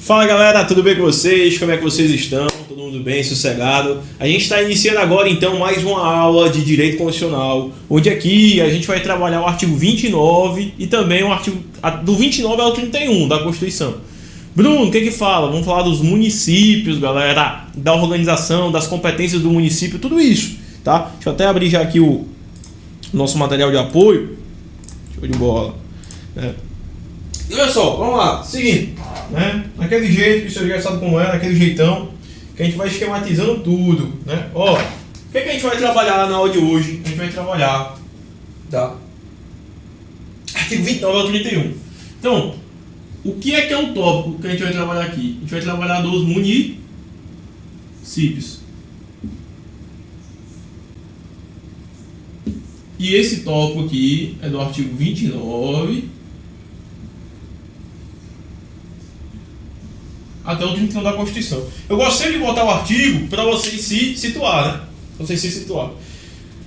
Fala galera, tudo bem com vocês? Como é que vocês estão? Todo mundo bem, sossegado? A gente está iniciando agora então mais uma aula de Direito Constitucional, onde aqui a gente vai trabalhar o artigo 29 e também o artigo do 29 ao 31 da Constituição. Bruno, o que fala? Vamos falar dos municípios, galera, da organização, das competências do município, tudo isso, tá? Deixa eu até abrir já aqui o nosso material de apoio. Show de bola. E olha só, vamos lá, seguinte, né? Naquele jeito que o senhor já sabe como é, naquele jeitão, que a gente vai esquematizando tudo, né? Ó, o que a gente vai trabalhar na aula de hoje? A gente vai trabalhar, tá? Artigo 29 ao 31. Então, o que é o tópico que a gente vai trabalhar aqui? A gente vai trabalhar dos municípios. E esse tópico aqui é do artigo 29 até o 31 da Constituição. Eu gosto sempre de botar o artigo para vocês se situar, né? Vocês se situar.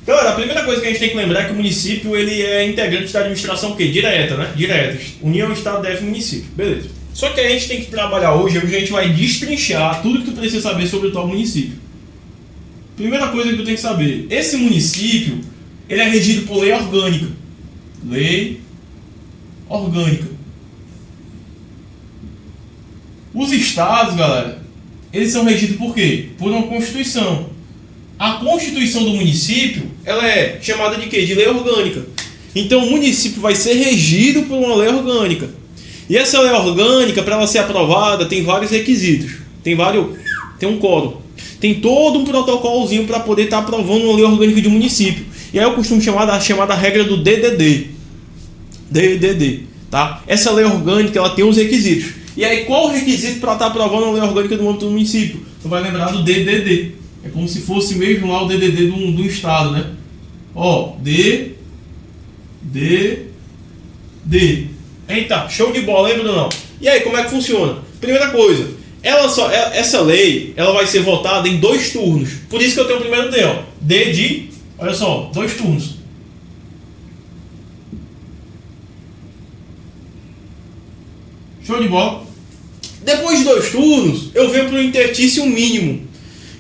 Galera, a primeira coisa que a gente tem que lembrar é que o município ele é integrante da administração o quê? Direta, né? Direta. União, Estado, DF, município. Beleza. Só que a gente tem que trabalhar hoje, a gente vai destrinchar tudo que tu precisa saber sobre o tal município. Primeira coisa que tu tem que saber, esse município, ele é regido por lei orgânica. Lei orgânica. Os estados, galera, eles são regidos por quê? Por uma Constituição. A Constituição do município, ela é chamada de quê? De lei orgânica. Então o município vai ser regido por uma lei orgânica. E essa lei orgânica, para ela ser aprovada, tem vários requisitos. Tem um código. Tem todo um protocolozinho para poder estar aprovando uma lei orgânica de um município. E aí eu costumo chamar da chamada regra do DDD. DDD, tá? Essa lei orgânica, ela tem os requisitos. E aí, qual o requisito para estar aprovando a lei orgânica do âmbito do município? Você vai lembrar do DDD. É como se fosse mesmo lá o DDD do estado, né? Ó, D. Eita, show de bola, lembra ou não? E aí, como é que funciona? Primeira coisa, essa lei, ela vai ser votada em 2 turnos. Por isso que eu tenho o primeiro D, ó. D de, olha só, 2 turnos. Show de bola. Depois de 2 turnos, eu venho para o intertício mínimo.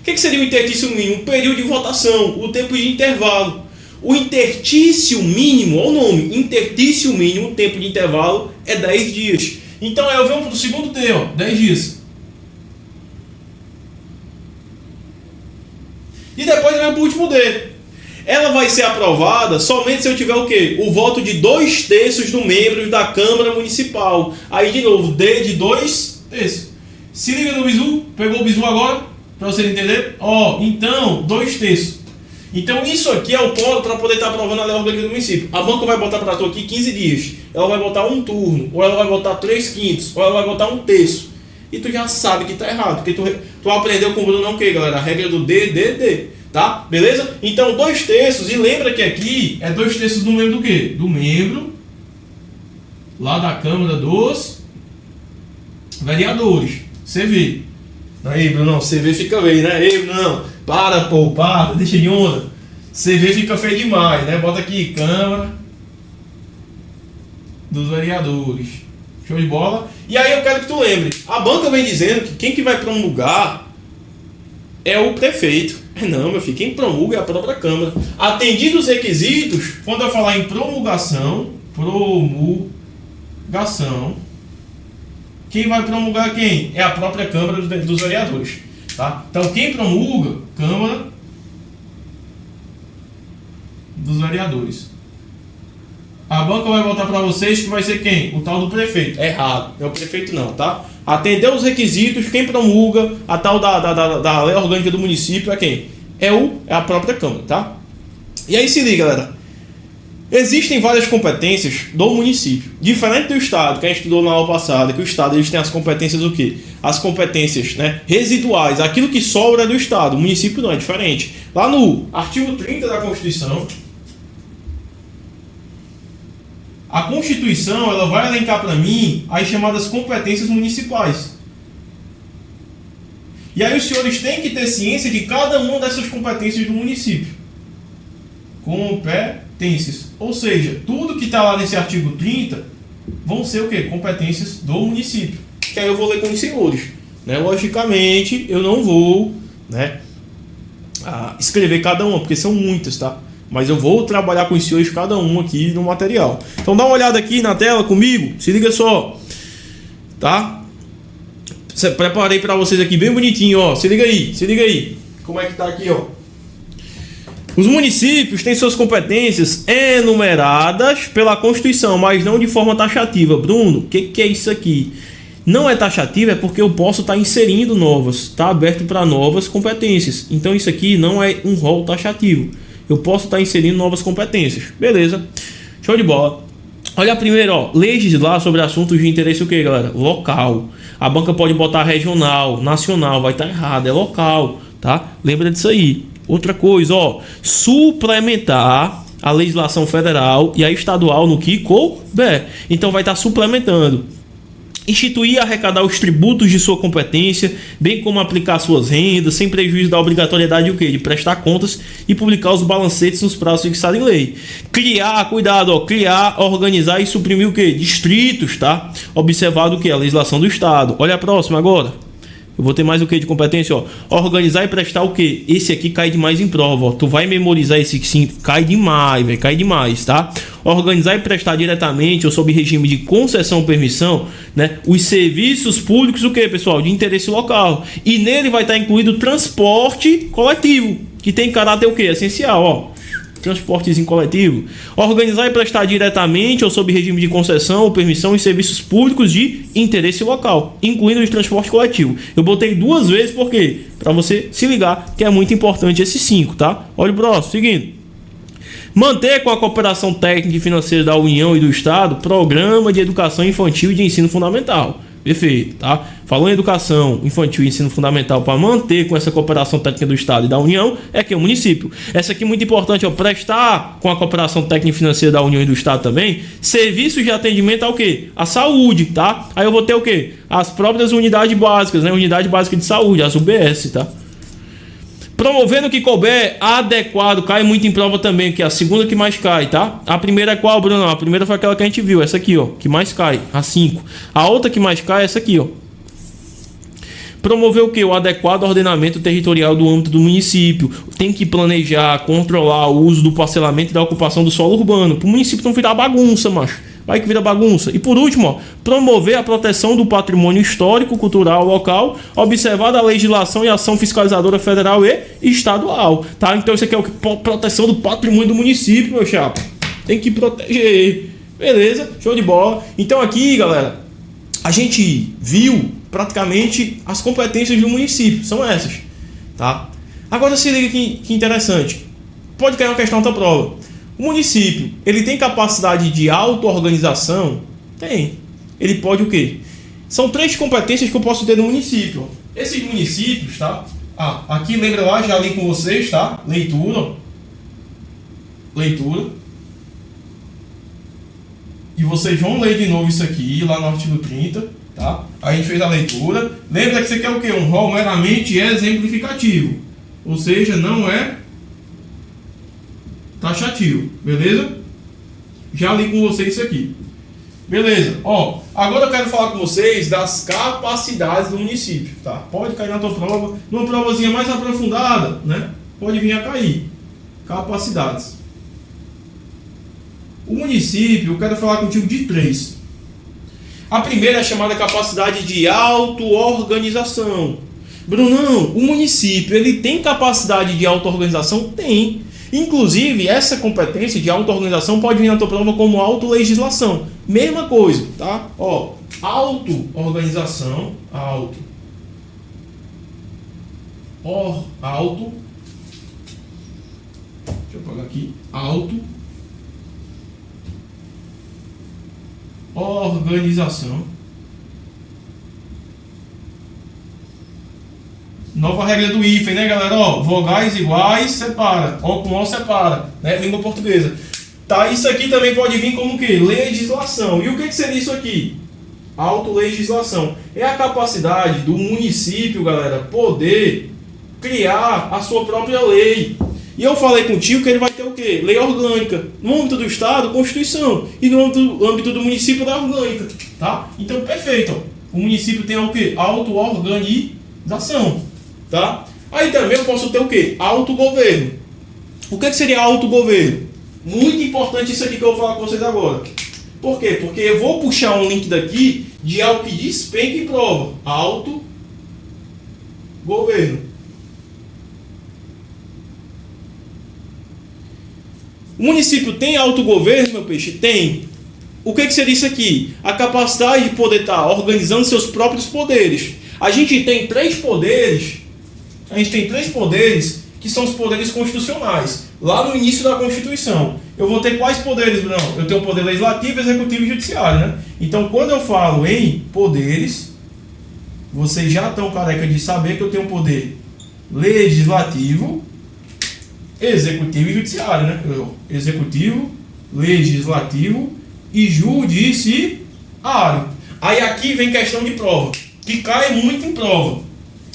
O que seria o intertício mínimo? O período de votação, o tempo de intervalo. O intertício mínimo, olha o nome, intertício mínimo, o tempo de intervalo é 10 dias. Então eu venho para o segundo T, ó, 10 dias. E depois eu venho para o último D. Ela vai ser aprovada somente se eu tiver o quê? O voto de 2/3 dos membros da Câmara Municipal. Aí de novo, D de 2/3. Se liga no bizu, pegou o bizu agora? Para você entender? Ó, então, 2/3. Então isso aqui é o ponto para poder estar aprovando a lei orgânica do município. A banca vai botar para tu aqui 15 dias. Ela vai botar 1 turno, ou ela vai botar 3/5, ou ela vai botar 1/3. E tu já sabe que tá errado, porque tu aprendeu com o Bruno não o que, galera? A regra do DDD. Tá? Beleza? Então 2/3, e lembra que aqui é 2/3 do membro do quê? Do membro lá da Câmara dos Vereadores. CV. Aí, Bruno, CV fica feio, né? Ei, Bruno, para, deixa de onda. CV fica feio demais, né? Bota aqui, Câmara dos Vereadores. Show de bola? E aí eu quero que tu lembre, a banca vem dizendo que quem que vai promulgar é o prefeito. Não, meu filho, quem promulga é a própria Câmara. Atendidos os requisitos, quando eu falar em promulgação, quem vai promulgar quem? É a própria Câmara dos Vereadores. Tá? Então, quem promulga? Câmara dos Vereadores. A banca vai voltar para vocês que vai ser quem? O tal do prefeito. É errado, não é o prefeito não, tá? Atender os requisitos, quem promulga a tal da lei orgânica do município é quem? É a própria Câmara, tá? E aí se liga, galera. Existem várias competências do município. Diferente do Estado, que a gente estudou na aula passada, que o Estado eles têm as competências o quê? As competências, né, residuais, aquilo que sobra é do Estado. O município não, é diferente. Lá no artigo 30 da Constituição, a Constituição ela vai elencar para mim as chamadas competências municipais. E aí os senhores têm que ter ciência de cada uma dessas competências do município. Competências. Ou seja, tudo que está lá nesse artigo 30 vão ser o quê? Competências do município. que aí eu vou ler com os senhores, né? Logicamente, eu não vou, né, escrever cada uma, porque são muitas, tá? Mas eu vou trabalhar com os senhores cada um aqui no material. Então dá uma olhada aqui na tela comigo, se liga só, tá? Preparei para vocês aqui bem bonitinho, ó. Se liga aí. Como é que tá aqui, ó? Os municípios têm suas competências enumeradas pela Constituição, mas não de forma taxativa. Bruno, o que é isso aqui? Não é taxativo, é porque eu posso estar inserindo novas, está aberto para novas competências. Então isso aqui não é um rol taxativo. Eu posso estar inserindo novas competências. Beleza, show de bola. Olha primeiro, ó, legislar sobre assuntos de interesse o que, galera? Local. A banca pode botar regional, nacional, vai estar errado, é local, tá? Lembra disso aí. Outra coisa, ó, suplementar a legislação federal e a estadual no que couber. Então vai estar suplementando. Instituir e arrecadar os tributos de sua competência, bem como aplicar suas rendas, sem prejuízo da obrigatoriedade de prestar contas e publicar os balancetes nos prazos fixados em lei. Criar, cuidado, ó, criar, organizar e suprimir distritos, tá? Observado a legislação do Estado. Olha a próxima agora. Eu vou ter mais de competência, ó. Organizar e prestar Esse aqui cai demais em prova, ó. Tu vai memorizar esse sim, cai demais, velho, cai demais, tá? Organizar e prestar diretamente ou sob regime de concessão ou permissão, né? Os serviços públicos, pessoal? De interesse local. E nele vai estar incluído o transporte coletivo, que tem caráter essencial, ó. Transportezinho coletivo. Organizar e prestar diretamente ou sob regime de concessão ou permissão em serviços públicos de interesse local, incluindo o transporte coletivo. Eu botei 2 vezes porque para você se ligar que é muito importante esses 5, tá? Olha o próximo, seguindo. Manter com a cooperação técnica e financeira da União e do Estado programa de educação infantil e de ensino fundamental. Perfeito, tá? Falou em educação infantil e ensino fundamental para manter com essa cooperação técnica do Estado e da União, é que é o município. Essa aqui é muito importante, ó, prestar com a cooperação técnica e financeira da União e do Estado também, serviços de atendimento ao à saúde, tá? Aí eu vou ter as próprias unidades básicas, né? Unidade básica de saúde, as UBS, tá? Promovendo que couber adequado, cai muito em prova também, que é a segunda que mais cai, tá? A primeira é qual, Bruno? A primeira foi aquela que a gente viu, essa aqui, ó, que mais cai, a 5. A outra que mais cai é essa aqui, ó. Promover o adequado ordenamento territorial do âmbito do município. Tem que planejar, controlar o uso do parcelamento e da ocupação do solo urbano, para o município não virar bagunça, macho. Vai que vira bagunça. E por último, ó, promover a proteção do patrimônio histórico, cultural local, observada a legislação e ação fiscalizadora federal e estadual, tá? Então isso aqui é proteção do patrimônio do município, meu chapa. Tem que proteger. Beleza? Show de bola. Então aqui, galera, a gente viu praticamente as competências do município. São essas, tá? Agora se liga que interessante. Pode cair uma questão da prova. O município, ele tem capacidade de auto-organização? Tem. Ele pode São 3 competências que eu posso ter no município. Esses municípios, tá? Aqui lembra lá, já li com vocês, tá? Leitura. E vocês vão ler de novo isso aqui, lá no artigo 30, tá? A gente fez a leitura. Lembra que isso aqui é um rol meramente exemplificativo. Ou seja, não é taxativo, beleza? Já li com vocês isso aqui. Beleza, ó, agora eu quero falar com vocês das capacidades do município, tá? Pode cair na tua prova, numa provazinha mais aprofundada, né? Pode vir a cair. Capacidades. O município, eu quero falar contigo de 3. A primeira é chamada capacidade de auto-organização. Brunão, o município, ele tem capacidade de auto-organização? Tem. Inclusive, essa competência de auto-organização pode vir na tua prova como auto-legislação. Mesma coisa, tá? Ó, auto-organização, deixa eu apagar aqui, auto-organização. Nova regra do hífen, né, galera? Ó, vogais iguais, separa. Ó com ó, separa. Né? Língua portuguesa. Tá, isso aqui também pode vir como legislação. E o que seria isso aqui? Autolegislação. É a capacidade do município, galera, poder criar a sua própria lei. E eu falei contigo que ele vai ter Lei orgânica. No âmbito do Estado, Constituição. E no âmbito do município, lei orgânica. Tá? Então, perfeito. Ó. O município tem o quê? Auto-organização, tá? Aí também eu posso ter o quê? Autogoverno. O que seria autogoverno? Muito importante isso aqui que eu vou falar com vocês agora. Por quê? Porque eu vou puxar um link daqui de algo que despenca em prova. Autogoverno. O município tem autogoverno, meu peixe? Tem. O que seria isso aqui? A capacidade de poder estar organizando seus próprios poderes. A gente tem três poderes que são os poderes constitucionais. Lá no início da Constituição. Eu vou ter quais poderes, Bruno? Eu tenho o poder legislativo, executivo e judiciário, né? Então, quando eu falo em poderes, vocês já estão careca de saber que eu tenho poder legislativo, executivo e judiciário, né? Executivo, legislativo e judiciário. Aí aqui vem questão de prova, que cai muito em prova.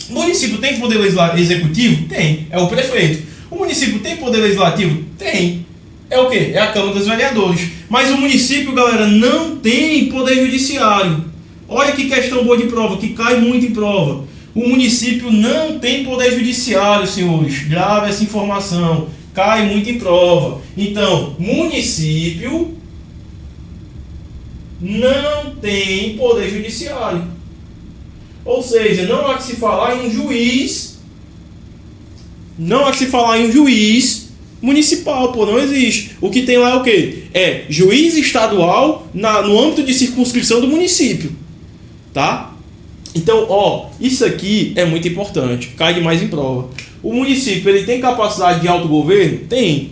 O município tem poder executivo? Tem. É o prefeito. O município tem poder legislativo? Tem. É o quê? É a Câmara dos Vereadores. Mas o município, galera, não tem poder judiciário. Olha que questão boa de prova, que cai muito em prova. O município não tem poder judiciário, senhores. Grave essa informação. Cai muito em prova. Então, município não tem poder judiciário. Ou seja, não há que se falar em um juiz. Não há que se falar em um juiz municipal, pô, não existe. O que tem lá é o quê? É juiz estadual no âmbito de circunscrição do município. Tá? Então, ó, isso aqui é muito importante. Cai demais em prova. O município, ele tem capacidade de autogoverno? Tem.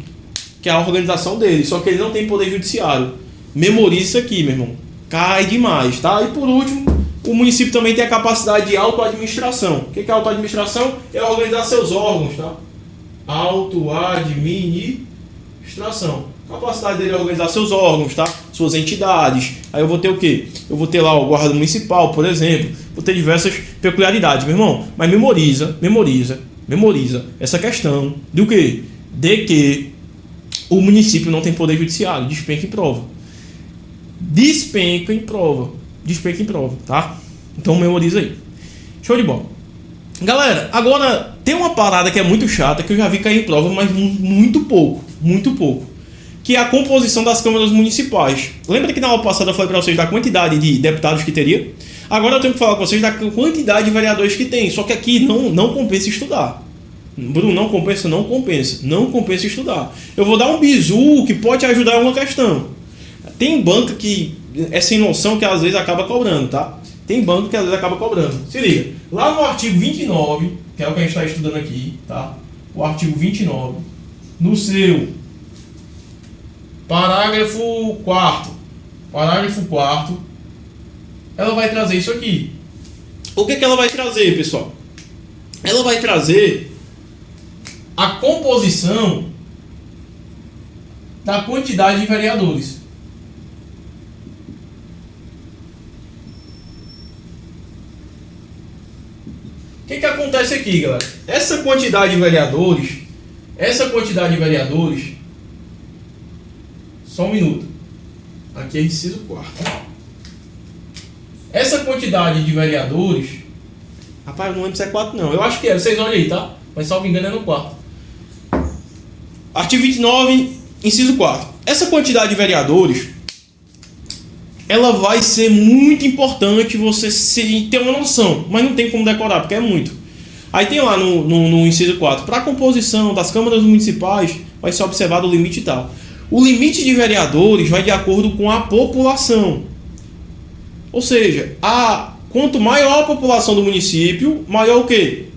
Que é a organização dele. Só que ele não tem poder judiciário. Memorize isso aqui, meu irmão. Cai demais, tá? E por último, o município também tem a capacidade de autoadministração. O que é autoadministração? É organizar seus órgãos, tá? Autoadministração. A capacidade dele é organizar seus órgãos, tá? Suas entidades. Aí eu vou ter o quê? Eu vou ter lá o guarda municipal, por exemplo. Vou ter diversas peculiaridades, meu irmão. Mas memoriza essa questão do quê? De que o município não tem poder judiciário. Despenca em prova. Despenca em prova, tá? Então memoriza aí. Show de bola. Galera, agora tem uma parada que é muito chata, que eu já vi cair em prova, mas muito pouco. Que é a composição das câmaras municipais. Lembra que na aula passada eu falei para vocês da quantidade de deputados que teria? Agora eu tenho que falar com vocês da quantidade de vereadores que tem. Só que aqui não compensa estudar. Bruno, não compensa estudar. Eu vou dar um bizu que pode ajudar em uma questão. Tem banca que é sem noção, que às vezes acaba cobrando, tá? Se liga. Lá no artigo 29, que é o que a gente está estudando aqui, tá? O artigo 29, no seu parágrafo 4º, ela vai trazer isso aqui. O que ela vai trazer, pessoal? Ela vai trazer a composição da quantidade de vereadores. O que acontece aqui, galera? Essa quantidade de vereadores, só um minuto. Aqui é inciso 4º. Essa quantidade de vereadores, rapaz, eu não lembro se é 4 não. Eu acho que é, vocês olhem aí, tá? Mas salvo engano é no 4º. Artigo 29, inciso 4º. Essa quantidade de vereadores, ela vai ser muito importante você ter uma noção, mas não tem como decorar, porque é muito. Aí tem lá no inciso 4, para a composição das câmaras municipais, vai ser observado o limite e tal. O limite de vereadores vai de acordo com a população. Ou seja, quanto maior a população do município, maior o quê?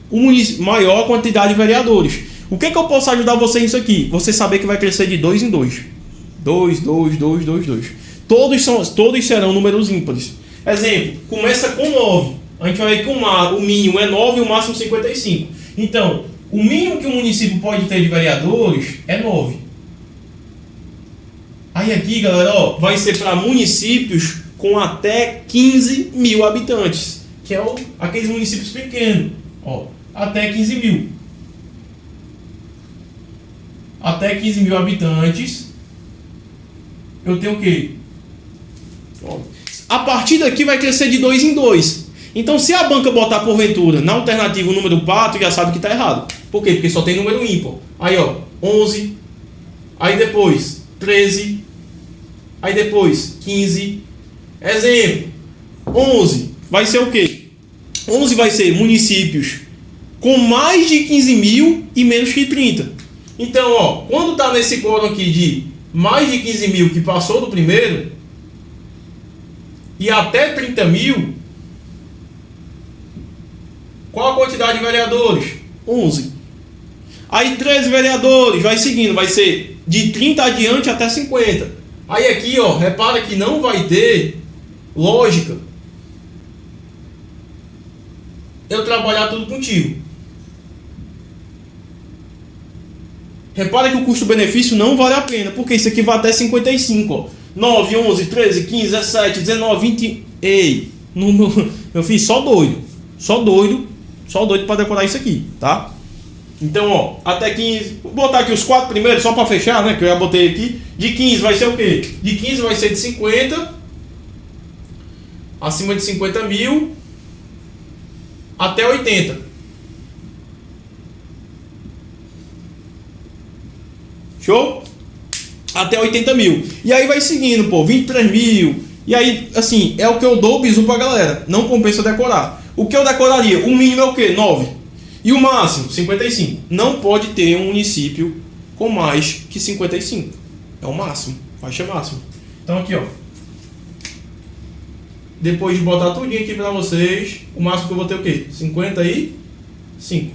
Maior a quantidade de vereadores. O que eu posso ajudar você nisso aqui? Você saber que vai crescer de 2 em 2. 2. Todos serão números ímpares. Exemplo, começa com 9. A gente vai ver que o mínimo é 9 e o máximo 55. Então, o mínimo que o município pode ter de vereadores é 9. Aí aqui, galera, ó, vai ser para municípios com até 15 mil habitantes. Que é aqueles municípios pequenos. Ó, até 15 mil. Até 15 mil habitantes. Eu tenho o quê? A partir daqui vai crescer de 2 em 2. Então, se a banca botar porventura na alternativa o número 4, já sabe que está errado. Por quê? Porque só tem número ímpar. Aí, ó, 11, aí depois 13, aí depois 15. Exemplo, 11 vai ser o quê? 11 vai ser municípios com mais de 15 mil e menos que 30. Então, ó, quando está nesse quórum aqui de mais de 15 mil que passou do primeiro e até 30 mil, qual a quantidade de vereadores? 11. Aí 13 vereadores, vai seguindo, vai ser de 30 adiante até 50. Aí aqui, ó, repara que não vai ter lógica eu trabalhar tudo contigo. Repara que o custo-benefício não vale a pena, porque isso aqui vai até 55, ó. 9, 11, 13, 15, 17, 19, 20... Ei, meu filho, só doido para decorar isso aqui, tá? Então, ó, até 15... Vou botar aqui os 4 primeiros, só para fechar, né, que eu já botei aqui. De 15 vai ser o quê? De 15 vai ser de 50, acima de 50 mil, até 80. Show? Até 80 mil. E aí vai seguindo, pô, 23 mil. E aí, assim, é o que eu dou o bizu pra galera. Não compensa decorar. O que eu decoraria? O mínimo é o quê? 9. E o máximo? 55. Não pode ter um município com mais que 55. É o máximo. Faixa máxima. Então aqui, ó. Depois de botar tudinho aqui pra vocês, o máximo que eu vou ter é o quê? 55.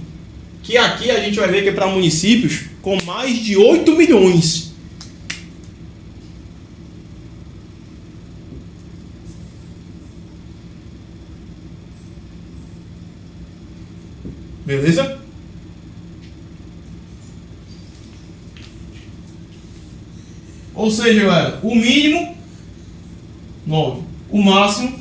Que aqui a gente vai ver que é para municípios com mais de 8 milhões. Beleza? Ou seja, galera, o mínimo 9, o máximo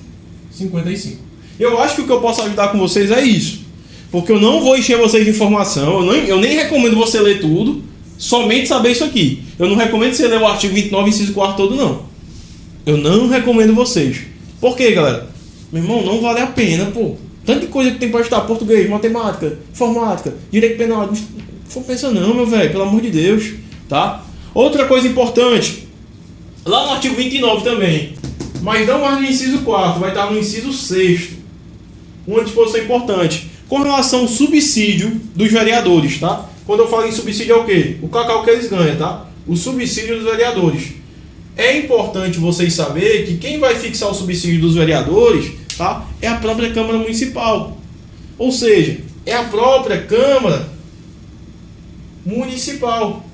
55. Eu acho que o que eu posso ajudar com vocês é isso. Porque eu não vou encher vocês de informação, eu nem recomendo você ler tudo, somente saber isso aqui. Eu não recomendo você ler o artigo 29, inciso 4 todo, não. Eu não recomendo vocês. Por quê, galera? Meu irmão, não vale a pena, pô. Tanto de coisa que tem para estudar: português, matemática, informática, direito penal. Não compensa não, meu velho, pelo amor de Deus, tá? Outra coisa importante, lá no artigo 29 também, mas não mais no inciso 4, vai estar no inciso 6º. Uma disposição importante com relação ao subsídio dos vereadores, tá? Quando eu falo em subsídio é o quê? O cacau que eles ganham, tá? O subsídio dos vereadores. É importante vocês saberem que quem vai fixar o subsídio dos vereadores, tá? É a própria Câmara Municipal. Ou seja, é a própria Câmara Municipal.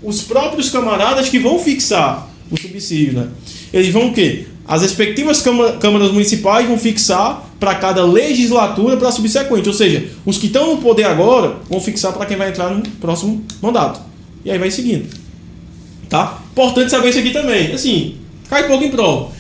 Os próprios camaradas que vão fixar o subsídio, né? Eles vão o quê? As respectivas câmaras municipais vão fixar para cada legislatura para subsequente. Ou seja, os que estão no poder agora vão fixar para quem vai entrar no próximo mandato. E aí vai seguindo. Tá? Importante saber isso aqui também. Assim, cai pouco em prova.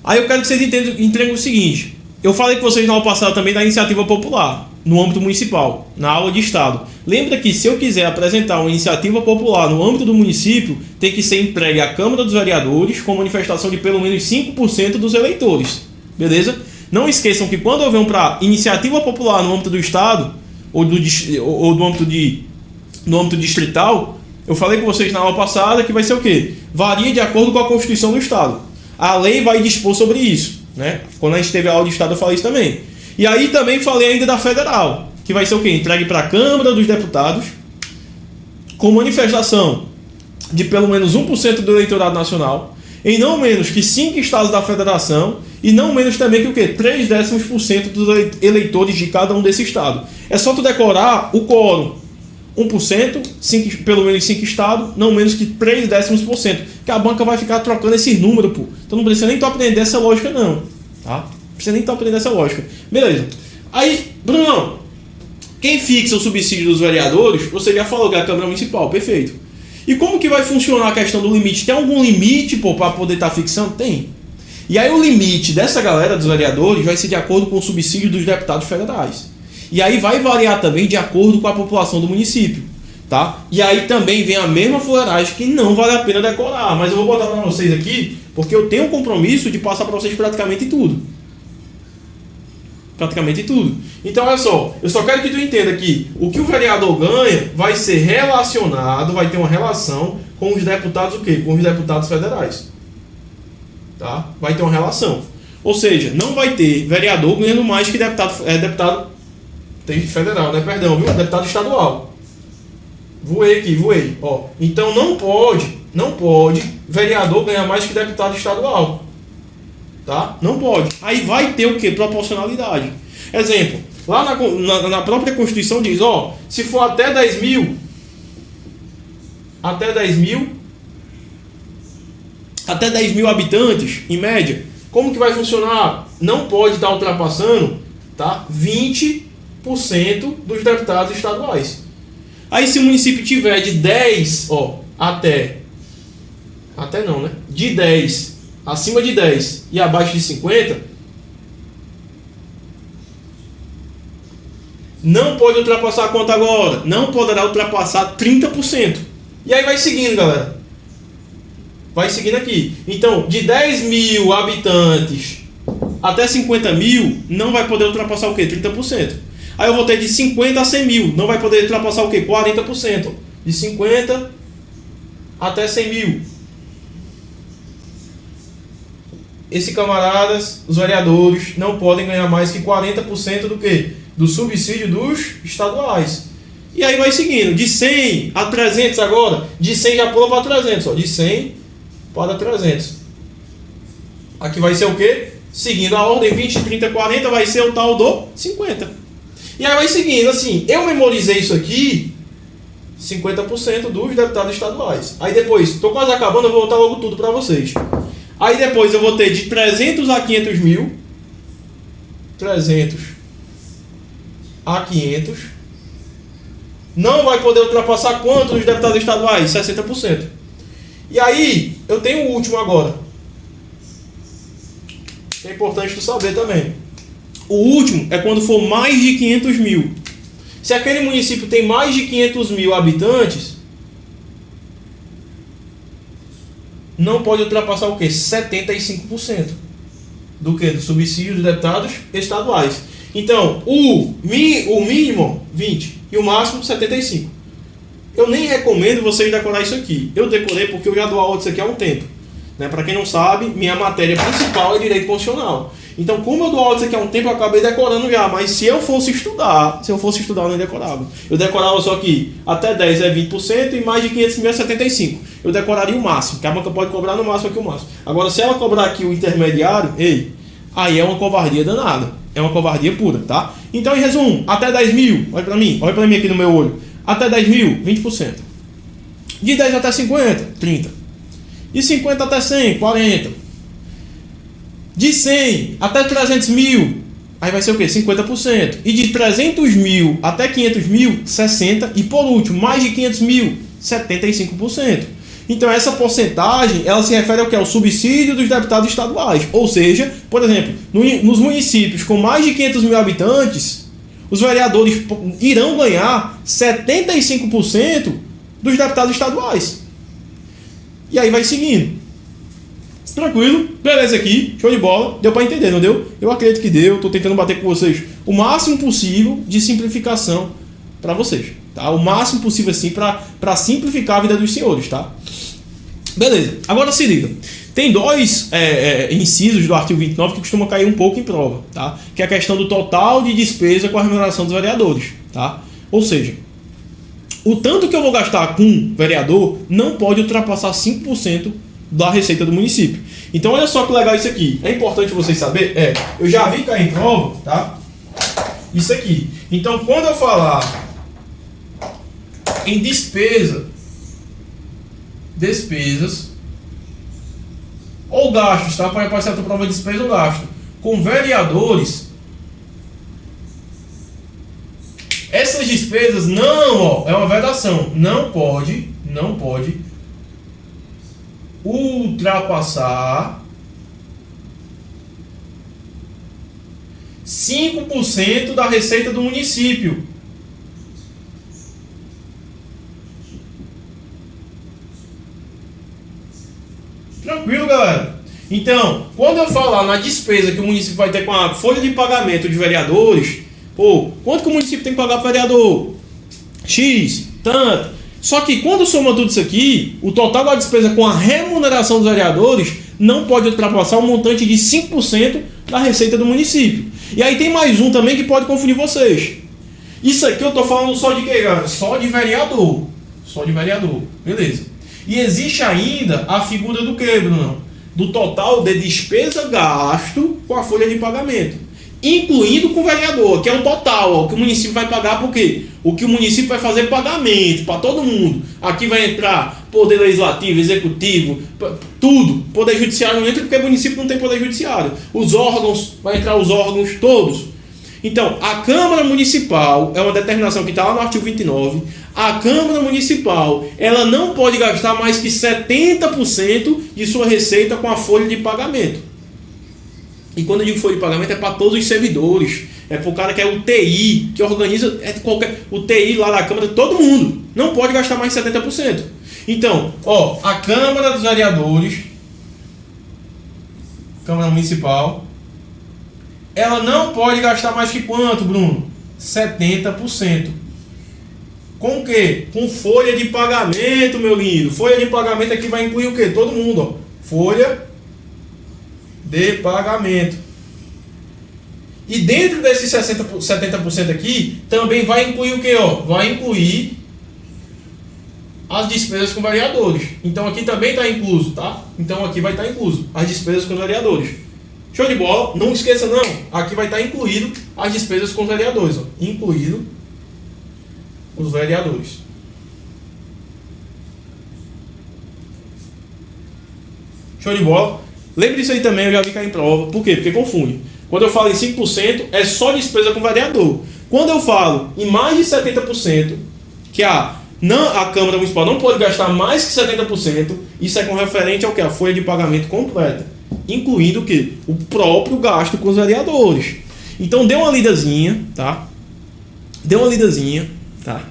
Aí eu quero que vocês entendam o seguinte. Eu falei com vocês na aula passada também da iniciativa popular, no âmbito municipal, na aula de Estado. Lembra que se eu quiser apresentar uma iniciativa popular no âmbito do município, tem que ser entregue à Câmara dos Vereadores com manifestação de pelo menos 5% dos eleitores. Beleza? Não esqueçam que quando eu venho para iniciativa popular no âmbito do Estado, ou no âmbito distrital, eu falei com vocês na aula passada que vai ser o quê? Varia de acordo com a Constituição do Estado. A lei vai dispor sobre isso, né? Quando a gente teve a aula de Estado eu falei isso também. E aí também falei ainda da federal, que vai ser o quê? Entregue para a Câmara dos Deputados com manifestação de pelo menos 1% do eleitorado nacional, em não menos que 5 estados da federação e não menos também que o quê? 0,3% dos eleitores de cada um desse estado. É só tu decorar o quórum. 1%, pelo menos 5 estados, não menos que 0,3%. Que a banca vai ficar trocando esses números, pô. Então não precisa nem tu aprender essa lógica, não. Tá? Não precisa nem tu aprender essa lógica. Beleza. Aí, Brunão, quem fixa o subsídio dos vereadores, você já falou que é a Câmara Municipal, perfeito. E como que vai funcionar a questão do limite? Tem algum limite, pô, para poder estar fixando? Tem. E aí o limite dessa galera dos vereadores vai ser de acordo com o subsídio dos deputados federais. E aí vai variar também de acordo com a população do município, tá? E aí também vem a mesma fuleiragem que não vale a pena decorar, mas eu vou botar para vocês aqui, porque eu tenho um compromisso de passar para vocês praticamente tudo. praticamente tudo. Então, olha só, eu só quero que tu entenda que o que o vereador ganha vai ser relacionado, vai ter uma relação com os deputados o quê? Com os deputados federais. Tá? Vai ter uma relação. Ou seja, não vai ter vereador ganhando mais que deputado federal, né? Perdão, viu? Deputado estadual. Voei aqui, voei. Ó, então não pode vereador ganhar mais que deputado estadual. Tá? Não pode. Aí vai ter o que? Proporcionalidade. Exemplo, lá na própria Constituição diz, ó, se for até 10 mil, até 10 mil habitantes, em média, como que vai funcionar? Não pode estar ultrapassando, tá? 20% dos deputados estaduais. Aí se o município tiver de 10, ó, até não, né? De 10, acima de 10 e abaixo de 50, não pode ultrapassar quanto agora? Não poderá ultrapassar 30%. E aí vai seguindo, galera. Vai seguindo aqui. Então, de 10 mil habitantes até 50 mil, não vai poder ultrapassar o quê? 30%. Aí eu vou ter de 50 a 100 mil, não vai poder ultrapassar o quê? 40%. De 50 até 100 mil. Esses camaradas, os vereadores, não podem ganhar mais que 40% do quê? Do subsídio dos estaduais. E aí vai seguindo, de 100 a 300 agora, de 100 já pula para 300, ó, de 100 para 300. Aqui vai ser o quê? Seguindo a ordem 20, 30, 40, vai ser o tal do 50. E aí vai seguindo, assim, eu memorizei isso aqui, 50% dos deputados estaduais. Aí depois, estou quase acabando, eu vou voltar logo tudo para vocês. Aí depois eu vou ter de 300 a 500 mil, 300 a 500, não vai poder ultrapassar quanto dos deputados estaduais? 60%. E aí, eu tenho o último agora. É importante tu saber também. O último é quando for mais de 500 mil. Se aquele município tem mais de 500 mil habitantes, não pode ultrapassar o quê? 75% do quê? Do subsídio dos deputados estaduais. Então, o mínimo 20 e o máximo 75. Eu nem recomendo vocês decorar isso aqui. Eu decorei porque eu já dou aula disso aqui há um tempo. Né? Para quem não sabe, minha matéria principal é Direito Constitucional. Então, como eu dou aula disso aqui há um tempo, eu acabei decorando já. Mas se eu fosse estudar, eu não decorava. Eu decorava só que até 10 é 20% e mais de 500 mil é 75%. Eu decoraria o máximo, que a banca pode cobrar no máximo aqui o máximo. Agora, se ela cobrar aqui o intermediário, aí é uma covardia danada. É uma covardia pura, tá? Então, em resumo, até 10 mil, olha pra mim aqui no meu olho. Até 10 mil, 20%. De 10 até 50, 30%. De 50 até 100, 40%. De 100 até 300 mil, aí vai ser o quê? 50%. E de 300 mil até 500 mil, 60%. E por último, mais de 500 mil, 75%. Então essa porcentagem, ela se refere ao que? Ao subsídio dos deputados estaduais. Ou seja, por exemplo, nos municípios com mais de 500 mil habitantes, os vereadores irão ganhar 75% dos deputados estaduais. E aí vai seguindo. Tranquilo? Beleza aqui, show de bola. Deu para entender, não deu? Eu acredito que deu. Estou tentando bater com vocês o máximo possível de simplificação para vocês. Tá? O máximo possível assim para simplificar a vida dos senhores, tá? Beleza. Agora se liga. Tem dois incisos do artigo 29 que costumam cair um pouco em prova, tá? Que é a questão do total de despesa com a remuneração dos vereadores, tá? Ou seja, o tanto que eu vou gastar com vereador não pode ultrapassar 5% da receita do município. Então olha só que legal isso aqui. É importante vocês saberem. Eu já vi cair em prova, tá? Isso aqui. Então quando eu falar em despesas ou gastos, tá? Para certa prova de despesa ou gasto com vereadores, essas despesas é uma vedação, não pode ultrapassar 5% da receita do município. Tranquilo, galera? Então, quando eu falar na despesa que o município vai ter com a folha de pagamento de vereadores, pô, quanto que o município tem que pagar para o vereador? X, tanto. Só que quando soma tudo isso aqui, o total da despesa com a remuneração dos vereadores não pode ultrapassar um montante de 5% da receita do município. E aí tem mais um também que pode confundir vocês. Isso aqui eu tô falando só de quê, galera? Só de vereador. Só de vereador. Beleza. E existe ainda a figura do quê, Bruno? Do total de despesa gasto com a folha de pagamento, incluindo com o vereador, que é o total, ó, que o município vai pagar, por quê? O que o município vai fazer pagamento para todo mundo. Aqui vai entrar poder legislativo, executivo, tudo. Poder judiciário não entra porque o município não tem poder judiciário. Os órgãos, vai entrar os órgãos todos. Então, a Câmara Municipal, é uma determinação que está lá no artigo 29, a Câmara Municipal, ela não pode gastar mais que 70% de sua receita com a folha de pagamento. E quando eu digo folha de pagamento é para todos os servidores, é para o cara que é o TI, que organiza o TI lá da Câmara, todo mundo, não pode gastar mais de 70%. Então, ó, a Câmara dos Vereadores, Câmara Municipal, ela não pode gastar mais que quanto, Bruno? 70%. Com o quê? Com folha de pagamento, meu lindo. Folha de pagamento aqui vai incluir o quê? Todo mundo, ó. Folha de pagamento. E dentro desses 70% aqui, também vai incluir o quê, ó? Vai incluir as despesas com vereadores. Então aqui também está incluso, tá? Então aqui vai estar incluso as despesas com os vereadores. Show de bola? Não esqueça não, aqui vai estar incluído as despesas com os vereadores, ó. Incluído os vereadores. Show de bola? Lembre disso aí também, eu já vi cair em prova. Por quê? Porque confunde. Quando eu falo em 5%, é só despesa com vereador. Quando eu falo em mais de 70%, que a Câmara Municipal não pode gastar mais que 70%, isso é com referente ao que? A folha de pagamento completa, incluindo o que? O próprio gasto com os vereadores. Então dê uma lidazinha, tá? Dê uma lidazinha, tá?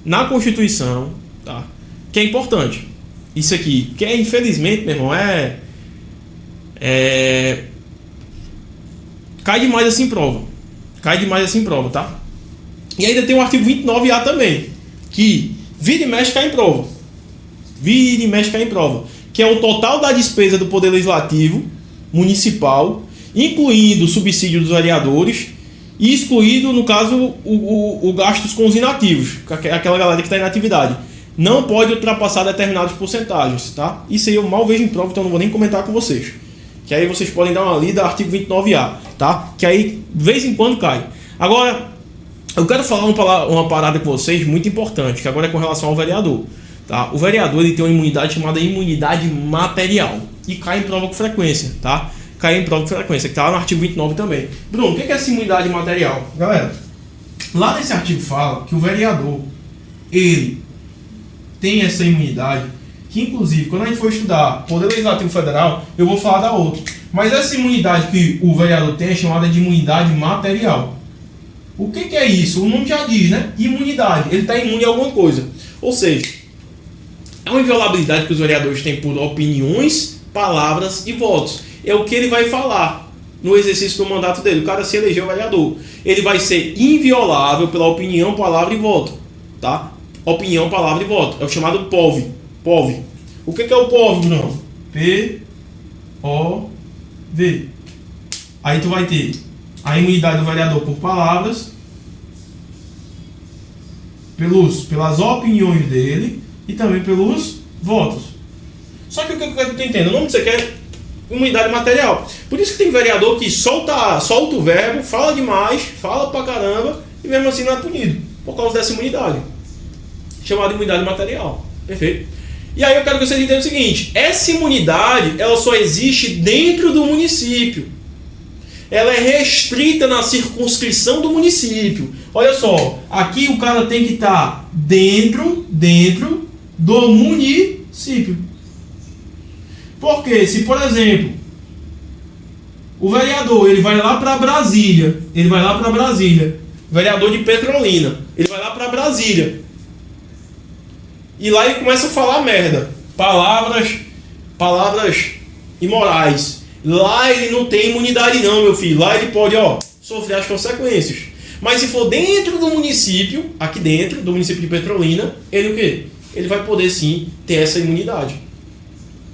Na Constituição, tá? Que é importante. Isso aqui, que é, infelizmente, meu irmão, cai demais assim em prova. Cai demais assim em prova, tá? E ainda tem o artigo 29A também, que vira e mexe cai em prova. Vira e mexe cai em prova. Que é o total da despesa do Poder Legislativo Municipal, incluindo o subsídio dos vereadores e excluído, no caso, o gastos com os inativos, aquela galera que está em inatividade. Não pode ultrapassar determinadas porcentagens, tá? Isso aí eu mal vejo em prova, então não vou nem comentar com vocês. Que aí vocês podem dar uma lida, artigo 29A, tá? Que aí, de vez em quando, cai. Agora, eu quero falar uma parada com vocês muito importante, que agora é com relação ao vereador. Tá? O vereador ele tem uma imunidade chamada imunidade material e cai em prova com frequência, tá? Cai em prova com frequência, que está lá no artigo 29 também. Bruno, o que é essa imunidade material? Galera, lá nesse artigo fala que o vereador, ele tem essa imunidade, que inclusive, quando a gente for estudar Poder Legislativo Federal, eu vou falar da outra. Mas essa imunidade que o vereador tem é chamada de imunidade material. O que é isso? O nome já diz, né? Imunidade. Ele está imune a alguma coisa. Ou seja, é uma inviolabilidade que os vereadores têm por opiniões, palavras e votos. É o que ele vai falar no exercício do mandato dele. O cara se elegeu vereador. Ele vai ser inviolável pela opinião, palavra e voto. Tá? Opinião, palavra e voto. É o chamado POV. POV. O que é o POV, Bruno? P-O-V. Aí tu vai ter a imunidade do vereador por palavras, pelas opiniões dele e também pelos votos. Só que o que eu quero que tu entenda, o nome disso aqui é imunidade material. Por isso que tem vereador que solta o verbo, fala demais, fala pra caramba e mesmo assim não é punido por causa dessa imunidade, chamada imunidade material. Perfeito? E aí eu quero que vocês entendam o seguinte: essa imunidade ela só existe dentro do município. Ela é restrita na circunscrição do município. Olha só, aqui o cara tem que estar dentro do município. Porque se, por exemplo, o vereador ele vai lá para Brasília, vereador de Petrolina, ele vai lá para Brasília, e lá ele começa a falar merda, palavras e Moraes. Lá ele não tem imunidade não, meu filho. Lá ele pode, sofrer as consequências. Mas se for dentro do município, aqui dentro do município de Petrolina, ele o quê? Ele vai poder sim ter essa imunidade,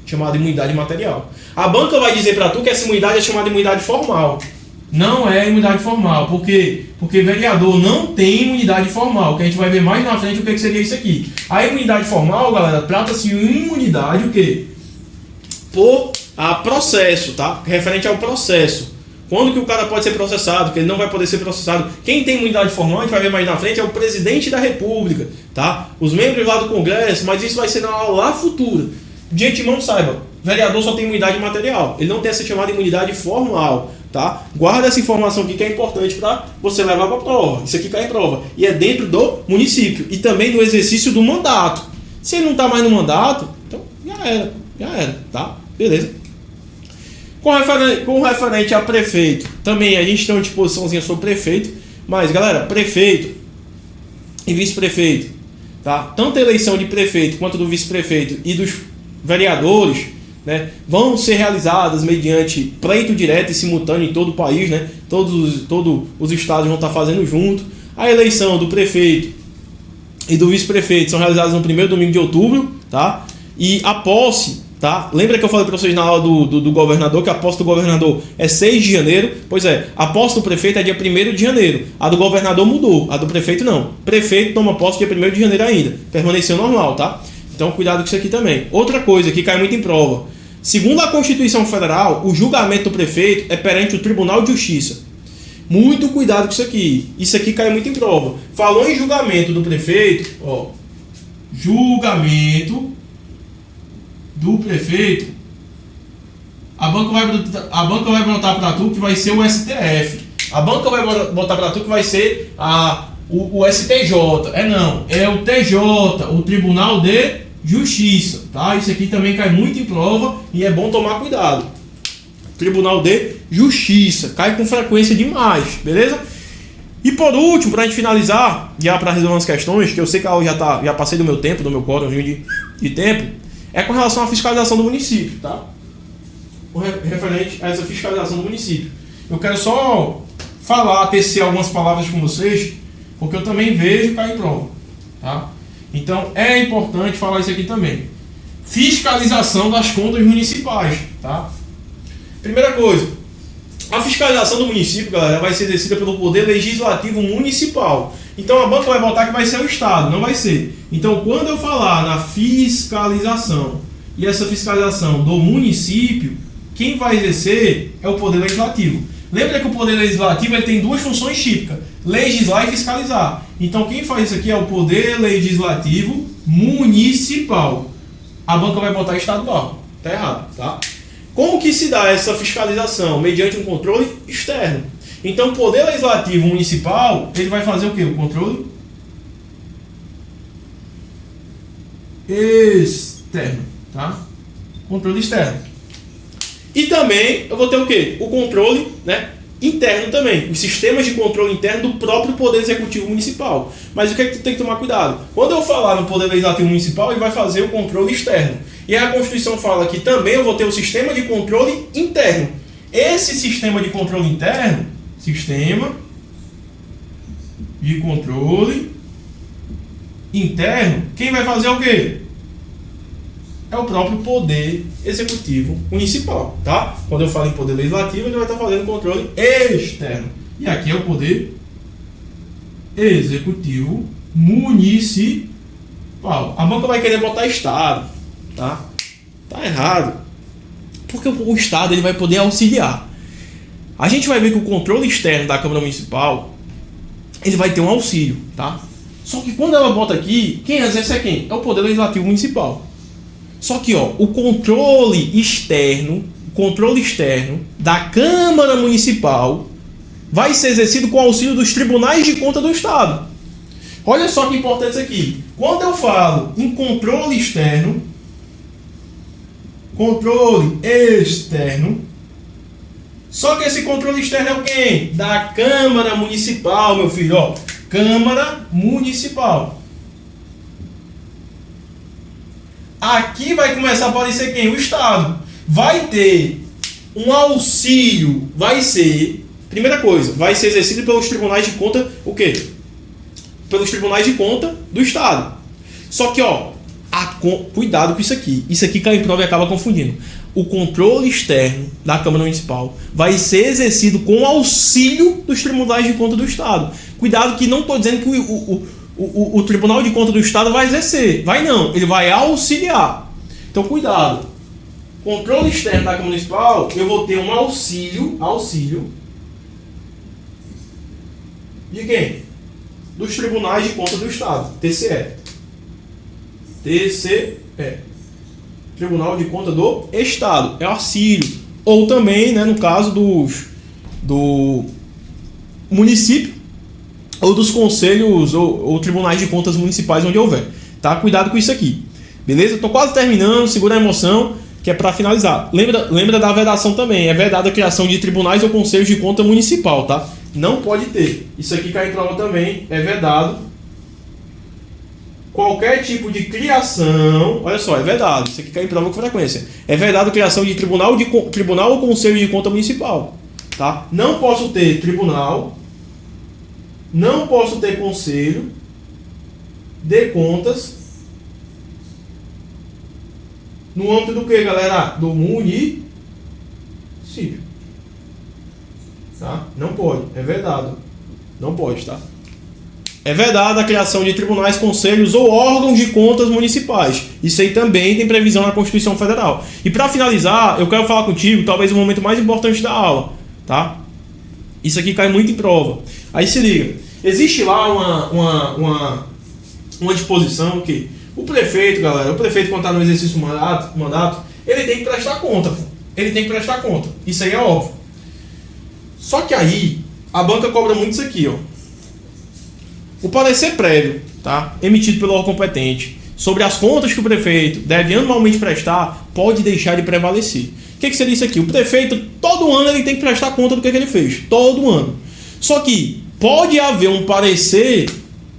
chamada imunidade material. A banca vai dizer para tu que essa imunidade é chamada imunidade formal. Não é imunidade formal, por quê? Porque vereador não tem imunidade formal, que a gente vai ver mais na frente o que seria isso aqui. A imunidade formal, galera, trata-se de imunidade o quê? Por processo, tá? Referente ao processo. Quando que o cara pode ser processado, que ele não vai poder ser processado. Quem tem imunidade formal, a gente vai ver mais na frente, é o presidente da república, tá? Os membros lá do Congresso, mas isso vai ser na aula lá futura. De antemão, saiba, vereador só tem imunidade material, ele não tem essa chamada imunidade formal, tá? Guarda essa informação aqui que é importante para você levar para a prova. Isso aqui cai em prova. E é dentro do município e também do exercício do mandato. Se ele não está mais no mandato, então já era, tá? Beleza. Com referente a prefeito, também a gente tem uma disposiçãozinha sobre prefeito, mas galera, prefeito e vice-prefeito, tá? Tanto a eleição de prefeito quanto do vice-prefeito e dos vereadores, né, vão ser realizadas mediante pleito direto e simultâneo em todo o país, né? Todos os estados vão estar fazendo junto. A eleição do prefeito e do vice-prefeito são realizadas no primeiro domingo de outubro, tá? E a posse, tá? Lembra que eu falei para vocês na aula do governador que a posse do governador é 6 de janeiro? Pois é, a posse do prefeito é dia 1º de janeiro. A do governador mudou, a do prefeito não. Prefeito toma posse dia 1º de janeiro ainda. Permaneceu normal, tá? Então cuidado com isso aqui também. Outra coisa que cai muito em prova. Segundo a Constituição Federal, o julgamento do prefeito é perante o Tribunal de Justiça. Muito cuidado com isso aqui. Isso aqui cai muito em prova. Falou em julgamento do prefeito, julgamento do prefeito, a banca vai botar para tu que vai ser o STF. A banca vai botar para tu que vai ser o STJ. É o TJ, o Tribunal de Justiça, tá? Isso aqui também cai muito em prova e é bom tomar cuidado. Tribunal de Justiça, cai com frequência demais, beleza? E por último, para a gente finalizar, já para resolver umas questões, que eu sei que já passei do meu tempo, do meu quórum de tempo, é com relação à fiscalização do município, tá? Referente a essa fiscalização do município. Eu quero só tecer algumas palavras com vocês, porque eu também vejo cair em prova, tá? Então é importante falar isso aqui também. Fiscalização das contas municipais, tá? Primeira coisa, a fiscalização do município, galera, vai ser exercida pelo Poder Legislativo Municipal. Então a banca vai botar que vai ser o Estado, não vai ser. Então quando eu falar na fiscalização e essa fiscalização do município, quem vai exercer é o Poder Legislativo. Lembra que o Poder Legislativo ele tem duas funções típicas, legislar e fiscalizar. Então quem faz isso aqui é o Poder Legislativo Municipal. A banca vai botar estadual. Tá errado, tá? Como que se dá essa fiscalização? Mediante um controle externo. Então o Poder Legislativo Municipal, ele vai fazer o quê? O controle externo, tá? Controle externo. E também eu vou ter o quê? O controle, né, interno também. Os sistemas de controle interno do próprio Poder Executivo Municipal. Mas o que é que tu tem que tomar cuidado? Quando eu falar no Poder Legislativo Municipal, ele vai fazer o controle externo. E a Constituição fala que também eu vou ter o sistema de controle interno. Esse sistema de controle interno, sistema de controle interno, quem vai fazer o quê? É o próprio Poder Executivo Municipal, tá? Quando eu falo em Poder Legislativo, ele vai estar fazendo controle externo. E aqui é o Poder Executivo Municipal. A banca vai querer botar Estado, tá? Tá errado. Porque o Estado ele vai poder auxiliar. A gente vai ver que o controle externo da Câmara Municipal, ele vai ter um auxílio, tá? Só que quando ela bota aqui, quem exerce é quem? É o Poder Legislativo Municipal. Só que, o controle externo da Câmara Municipal vai ser exercido com o auxílio dos tribunais de conta do Estado. Olha só que importante isso aqui. Quando eu falo em controle externo, só que esse controle externo é o quê? Da Câmara Municipal, meu filho, Câmara Municipal. Aqui vai começar a aparecer quem? O Estado. vai ter um auxílio, primeira coisa, vai ser exercido pelos tribunais de conta, o quê? Pelos tribunais de conta do Estado. Só que, cuidado com isso aqui cai em prova e acaba confundindo. O controle externo da Câmara Municipal vai ser exercido com auxílio dos tribunais de conta do Estado. Cuidado que não estou dizendo que o Tribunal de Conta do Estado vai exercer. Vai não, ele vai auxiliar. Então cuidado. Controle externo da Câmara Municipal, eu vou ter um auxílio de quem? Dos Tribunais de Conta do Estado, TCE. Tribunal de Conta do Estado, é auxílio. Ou também, né, no caso do município, ou dos conselhos ou tribunais de contas municipais onde houver. Tá? Cuidado com isso aqui. Beleza? Estou quase terminando, segura a emoção, que é para finalizar. Lembra da vedação também. É vedada a criação de tribunais ou conselhos de conta municipal, tá? Não pode ter. Isso aqui cai em prova também. É vedado qualquer tipo de criação. Olha só, é vedado. Isso aqui cai em prova com frequência. É vedado a criação de tribunal ou conselho de conta municipal, tá? Não posso ter tribunal, não posso ter conselho de contas no âmbito do que, galera? Do município. Tá? Não pode, é vedado. Não pode, tá? É vedada a criação de tribunais, conselhos ou órgãos de contas municipais. Isso aí também tem previsão na Constituição Federal. E para finalizar, eu quero falar contigo, talvez o momento mais importante da aula, tá? Isso aqui cai muito em prova. Aí se liga. Existe lá uma disposição que o prefeito, galera, quando está no exercício do mandato, ele tem que prestar conta. Ele tem que prestar conta. Isso aí é óbvio. Só que aí, a banca cobra muito isso aqui, ó. O parecer prévio, tá, emitido pelo órgão competente sobre as contas que o prefeito deve anualmente prestar pode deixar de prevalecer. O que seria isso aqui? O prefeito, todo ano, ele tem que prestar conta do que ele fez. Todo ano. Só que pode haver um parecer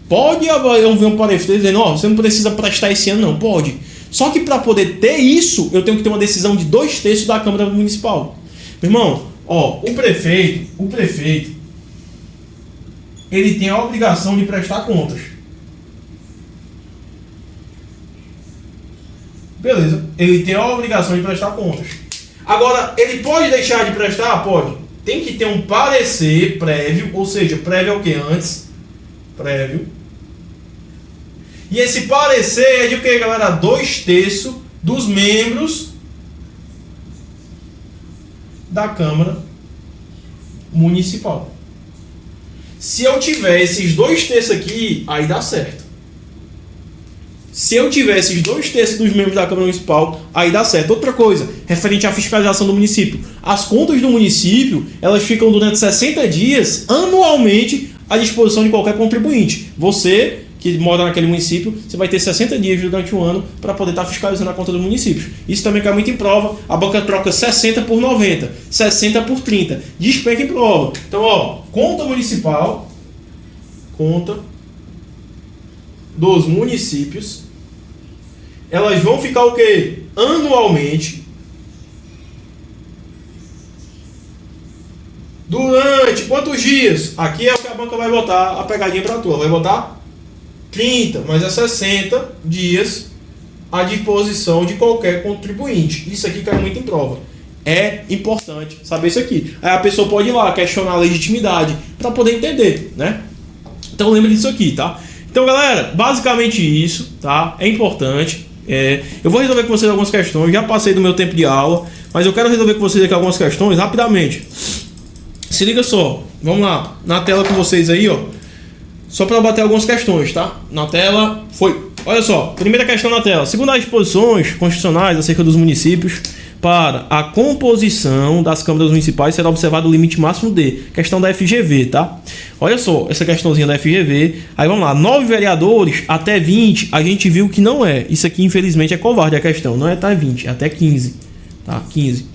dizendo, você não precisa prestar esse ano, não. Pode. Só que para poder ter isso, eu tenho que ter uma decisão de 2/3 da Câmara Municipal. Meu irmão, o prefeito, ele tem a obrigação de prestar contas. Beleza. Ele tem a obrigação de prestar contas. Agora, ele pode deixar de prestar? Pode. Tem que ter um parecer prévio, ou seja, prévio é o que antes? Prévio. E esse parecer é de o que, galera? 2/3 dos membros da Câmara Municipal. Se eu tiver esses 2/3 aqui, aí dá certo. Se eu tiver esses 2/3 dos membros da Câmara Municipal, aí dá certo. Outra coisa, referente à fiscalização do município. As contas do município, elas ficam durante 60 dias, anualmente, à disposição de qualquer contribuinte. Você que mora naquele município, você vai ter 60 dias durante o ano para poder estar fiscalizando a conta dos municípios. Isso também cai muito em prova. A banca troca 60 por 90, 60 por 30. Despenca em prova. Então, conta municipal, conta dos municípios, elas vão ficar o quê? Anualmente. Durante quantos dias? Aqui é o que a banca vai botar a pegadinha para tu. Ela vai botar 30, mas é 60 dias à disposição de qualquer contribuinte. Isso aqui cai muito em prova. É importante saber isso aqui. Aí a pessoa pode ir lá questionar a legitimidade para poder entender, né? Então lembre disso aqui, tá? Então, galera, basicamente isso, tá? É importante. Eu vou resolver com vocês algumas questões. Já passei do meu tempo de aula, mas eu quero resolver com vocês aqui algumas questões rapidamente. Se liga só. Vamos lá. Na tela com vocês aí, ó. Só para bater algumas questões, tá? Na tela foi. Olha só, primeira questão na tela. Segundo as disposições constitucionais acerca dos municípios, para a composição das câmaras municipais será observado o limite máximo de. Questão da FGV, tá? Olha só, essa questãozinha da FGV. Aí vamos lá, 9 vereadores até 20, a gente viu que não é. Isso aqui, infelizmente, é covarde a questão. Não é até 20, é até 15. Tá? 15.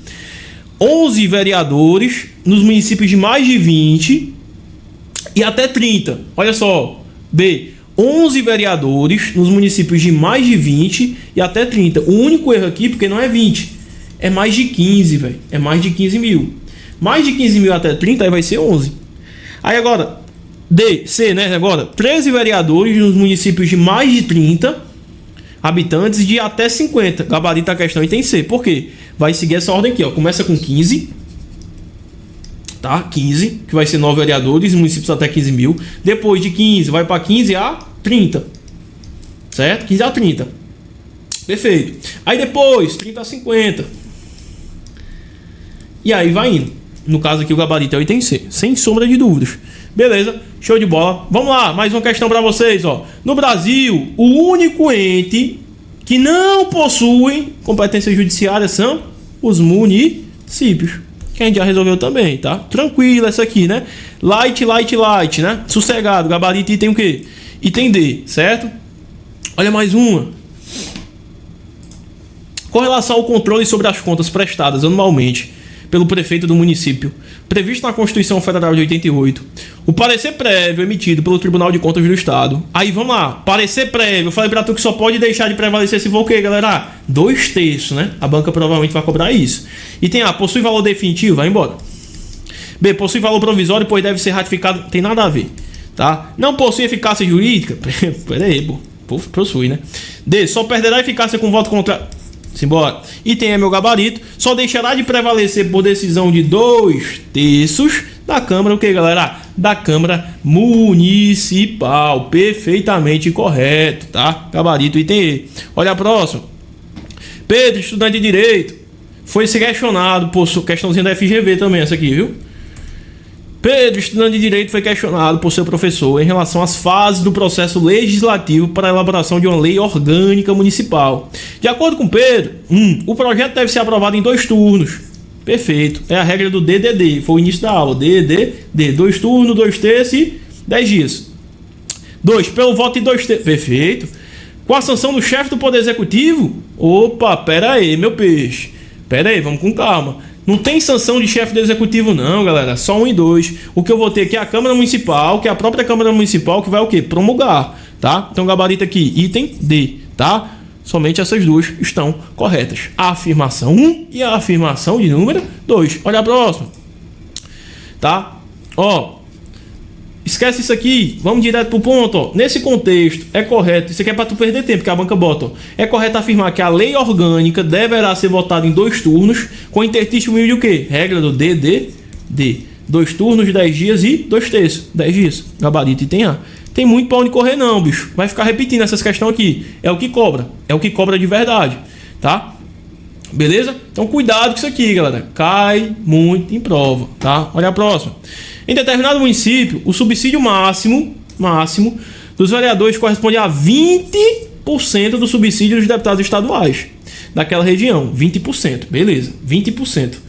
11 vereadores nos municípios de mais de 20 e até 30. Olha só. B. 11 vereadores nos municípios de mais de 20 e até 30. O único erro aqui, porque não é 20. é mais de 15, velho. É mais de 15 mil. Mais de 15 mil até 30, aí vai ser 11. Aí agora, D, C, né? Agora, 13 vereadores nos municípios de mais de 30 habitantes de até 50. Gabarita a questão e tem C. Por quê? Vai seguir essa ordem aqui, ó. Começa com 15, tá? 15, que vai ser 9 vereadores, municípios até 15 mil. Depois de 15, vai para 15 a 30. Certo? 15 a 30. Perfeito. Aí depois, 30 a 50. E aí vai indo. No caso aqui, o gabarito é o item C. Sem sombra de dúvidas. Beleza? Show de bola. Vamos lá, mais uma questão para vocês, ó. No Brasil, o único ente que não possui competência judiciária são os municípios. Que a gente já resolveu também, tá? Tranquilo essa aqui, né? Light, né? Sossegado. Gabarito item o quê? Item D, certo? Olha mais uma. Com relação ao controle sobre as contas prestadas anualmente pelo prefeito do município, previsto na Constituição Federal de 88, o parecer prévio emitido pelo Tribunal de Contas do Estado. Aí vamos lá, parecer prévio, eu falei pra tu que só pode deixar de prevalecer se for o quê, galera? 2/3, né? A banca provavelmente vai cobrar isso. E tem A, possui valor definitivo, vai embora. B, possui valor provisório, pois deve ser ratificado, tem nada a ver, tá? Não possui eficácia jurídica, peraí, possui, né? D, só perderá eficácia com voto contrário. Simbora. Item é meu gabarito. Só deixará de prevalecer por decisão de 2/3 da Câmara, o que, galera? Da Câmara Municipal. Perfeitamente correto, tá? Gabarito item E. Olha a próxima. Pedro, estudante de Direito, foi questionado por questãozinha da FGV também, essa aqui, viu? Pedro, estudante de Direito, foi questionado por seu professor em relação às fases do processo legislativo para a elaboração de uma lei orgânica municipal. De acordo com Pedro, o projeto deve ser aprovado em 2 turnos. Perfeito. É a regra do DDD. Foi o início da aula. DDD. 2 turnos, 2/3 e 10 dias. 2. Pelo voto em 2/3. Perfeito. Com a sanção do chefe do Poder Executivo? Opa, pera aí, meu peixe. Pera aí, vamos com calma. Não tem sanção de chefe do executivo não, galera. Só 1 e 2. O que eu vou ter aqui é a Câmara Municipal, que é a própria Câmara Municipal que vai o quê? Promulgar, tá? Então gabarito aqui, item D, tá? Somente essas duas estão corretas. A afirmação 1 e a afirmação de número 2. Olha a próxima. Tá? Ó. Esquece isso aqui, vamos direto pro ponto, ó. Nesse contexto, é correto, isso aqui é para tu perder tempo, que a banca bota, ó. É correto afirmar que a lei orgânica deverá ser votada em 2 turnos, com intertício de o quê? Regra do DDD. 2 turnos, 10 dias e 2/3, 10 dias. Gabarito item A. Tem muito pra onde correr não, bicho. Vai ficar repetindo essas questões aqui. É o que cobra de verdade, tá? Beleza? Então cuidado com isso aqui, galera. Cai muito em prova, tá? Olha a próxima. Em determinado município, o subsídio máximo dos vereadores corresponde a 20% do subsídio dos deputados estaduais daquela região. 20%, beleza, 20%.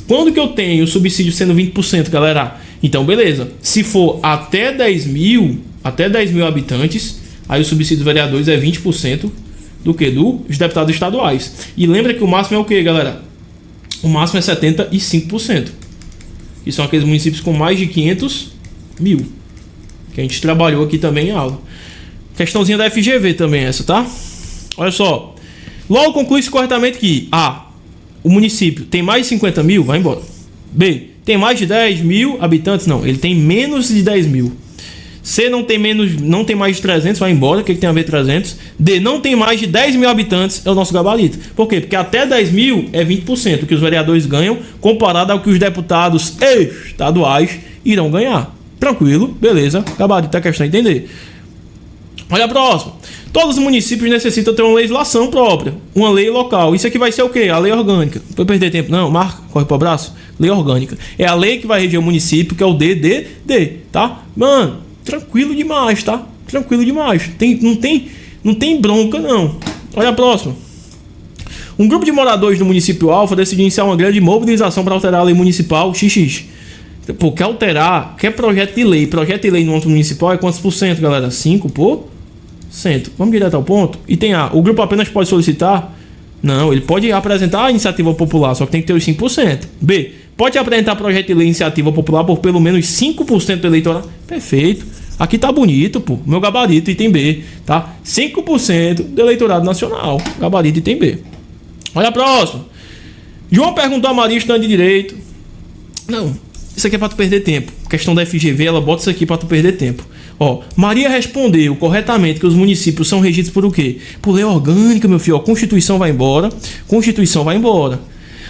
Quando que eu tenho o subsídio sendo 20%, galera? Então, beleza. Se for até 10 mil habitantes, aí o subsídio dos vereadores é 20% do que? Dos deputados estaduais. E lembra que o máximo é o que, galera? O máximo é 75%. E são aqueles municípios com mais de 500 mil. Que a gente trabalhou aqui também em aula. Questãozinha da FGV também essa, tá? Olha só. Logo conclui-se corretamente que A, o município tem mais de 50 mil, vai embora. B, tem mais de 10 mil habitantes? Não, ele tem menos de 10 mil. C, não tem mais de 300, vai embora. O que tem a ver 300? D, não tem mais de 10 mil habitantes, é o nosso gabarito. Por quê? Porque até 10 mil é 20% que os vereadores ganham, comparado ao que os deputados estaduais irão ganhar. Tranquilo, beleza. Gabarito é questão de entender. Olha a próxima. Todos os municípios necessitam ter uma legislação própria, uma lei local. Isso aqui vai ser o quê? A lei orgânica. Não foi perder tempo, não. Marca, corre pro abraço. Lei orgânica. É a lei que vai reger o município, que é o DDD, tá? Mano, tranquilo demais, tá? Tranquilo demais. Não tem bronca, não. Olha a próxima. Um grupo de moradores do município Alfa decidiu iniciar uma grande mobilização para alterar a lei municipal XX. Pô, quer alterar, quer projeto de lei. Projeto de lei no âmbito municipal é quantos por cento, galera? 5%. Vamos direto ao ponto. E tem A. O grupo apenas pode solicitar? Não, ele pode apresentar a iniciativa popular, só que tem que ter os 5%. B. Pode apresentar projeto de lei iniciativa popular por pelo menos 5% do eleitorado. Perfeito. Aqui tá bonito, pô. Meu gabarito, item B, tá? 5% do eleitorado nacional. Gabarito, item B. Olha a próxima. João perguntou a Maria, estudante de direito. Não, isso aqui é pra tu perder tempo. Questão da FGV, ela bota isso aqui pra tu perder tempo. Ó, Maria respondeu corretamente que os municípios são regidos por o quê? Por lei orgânica, meu filho. Ó, Constituição vai embora. Constituição vai embora.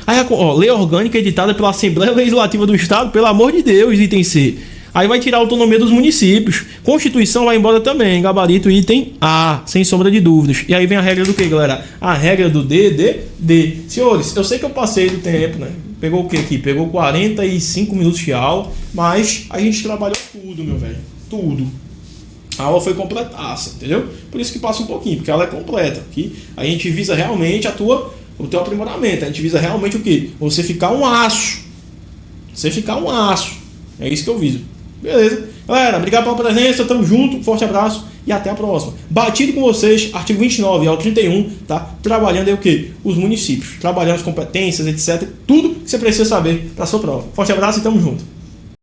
Aí, ó, lei orgânica editada pela Assembleia Legislativa do Estado, pelo amor de Deus, item C. Aí vai tirar a autonomia dos municípios. Constituição vai embora também. Gabarito item A, sem sombra de dúvidas. E aí vem a regra do que, galera? A regra do D. Senhores, eu sei que eu passei do tempo, né? Pegou o que aqui? Pegou 45 minutos de aula, mas a gente trabalhou tudo, meu velho. Tudo. A aula foi completaça, entendeu? Por isso que passa um pouquinho, porque ela é completa. Aqui a gente visa realmente o teu aprimoramento. A gente visa realmente o quê? Você ficar um aço. Você ficar um aço. É isso que eu viso. Beleza? Galera, obrigado pela presença, tamo junto, forte abraço e até a próxima. Batido com vocês, artigo 29 ao 31, tá? Trabalhando aí o quê? Os municípios, trabalhando as competências, etc. Tudo que você precisa saber para sua prova. Forte abraço e tamo junto.